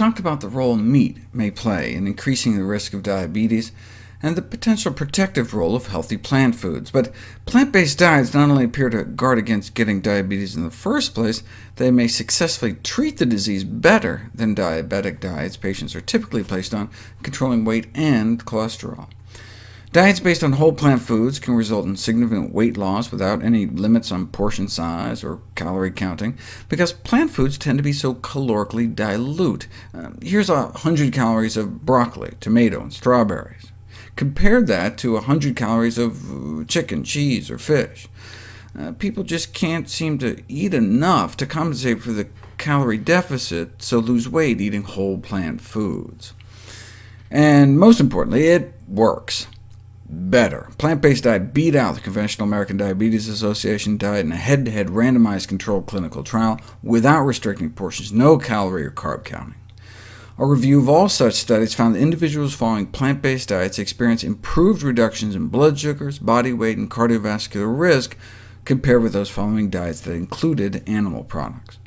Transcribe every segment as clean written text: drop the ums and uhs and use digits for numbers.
talked about the role meat may play in increasing the risk of diabetes, and the potential protective role of healthy plant foods. But plant-based diets not only appear to guard against getting diabetes in the first place, they may successfully treat the disease better than diabetic diets patients are typically placed on, controlling weight and cholesterol. Diets based on whole plant foods can result in significant weight loss without any limits on portion size or calorie counting, because plant foods tend to be so calorically dilute. Here's 100 calories of broccoli, tomato, and strawberries. Compare that to 100 calories of chicken, cheese, or fish. People just can't seem to eat enough to compensate for the calorie deficit, so lose weight eating whole plant foods. And most importantly, it works better. Plant-based diet beat out the conventional American Diabetes Association diet in a head-to-head randomized controlled clinical trial without restricting portions, no calorie or carb counting. A review of all such studies found that individuals following plant-based diets experience improved reductions in blood sugars, body weight, and cardiovascular risk compared with those following diets that included animal products.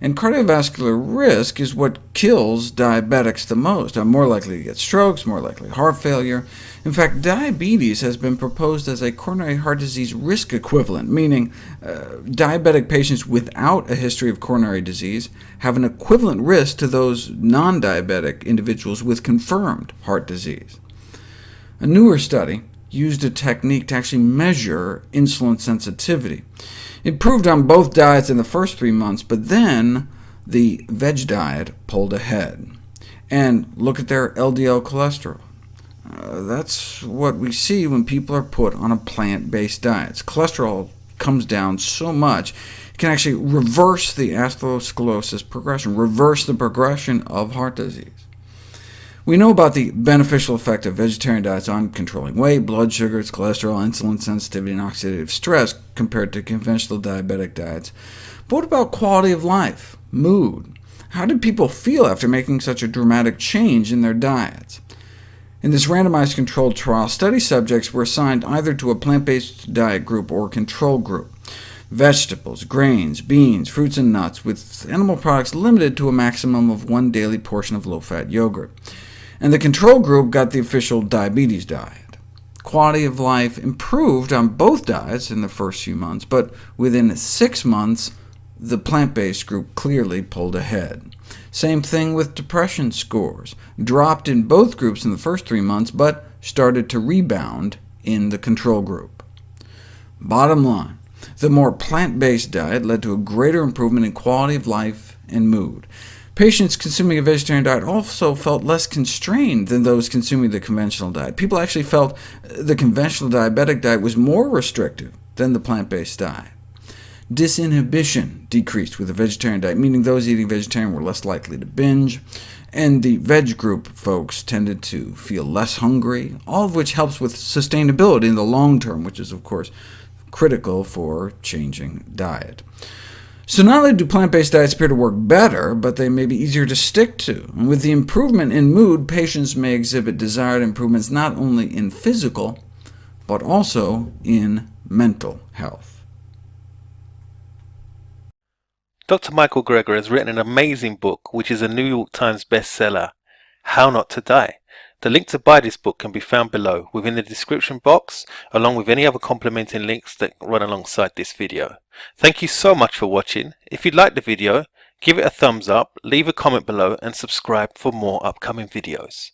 And cardiovascular risk is what kills diabetics the most. Are more likely to get strokes, more likely heart failure. In fact, diabetes has been proposed as a coronary heart disease risk equivalent, meaning diabetic patients without a history of coronary disease have an equivalent risk to those non-diabetic individuals with confirmed heart disease. A newer study used a technique to actually measure insulin sensitivity. It proved on both diets in the first 3 months, but then the veg diet pulled ahead. And look at their LDL cholesterol. That's what we see when people are put on a plant-based diet. Cholesterol comes down so much, it can actually reverse the atherosclerosis progression, reverse the progression of heart disease. We know about the beneficial effect of vegetarian diets on controlling weight, blood sugars, cholesterol, insulin sensitivity, and oxidative stress compared to conventional diabetic diets. But what about quality of life, mood? How did people feel after making such a dramatic change in their diets? In this randomized controlled trial, study subjects were assigned either to a plant-based diet group or a control group. Vegetables, grains, beans, fruits, and nuts, with animal products limited to a maximum of 1 daily portion of low-fat yogurt. And the control group got the official diabetes diet. Quality of life improved on both diets in the first few months, but within 6 months, the plant-based group clearly pulled ahead. Same thing with depression scores. Dropped in both groups in the first 3 months, but started to rebound in the control group. Bottom line, the more plant-based diet led to a greater improvement in quality of life and mood. Patients consuming a vegetarian diet also felt less constrained than those consuming the conventional diet. People actually felt the conventional diabetic diet was more restrictive than the plant-based diet. Disinhibition decreased with the vegetarian diet, meaning those eating vegetarian were less likely to binge, and the veg group folks tended to feel less hungry, all of which helps with sustainability in the long term, which is, of course, critical for changing diet. So not only do plant-based diets appear to work better, but they may be easier to stick to. And with the improvement in mood, patients may exhibit desired improvements not only in physical, but also in mental health. Dr. Michael Greger has written an amazing book, which is a New York Times bestseller, How Not to Die. The link to buy this book can be found below within the description box, along with any other complementing links that run alongside this video. Thank you so much for watching. If you liked the video, give it a thumbs up, leave a comment below, and subscribe for more upcoming videos.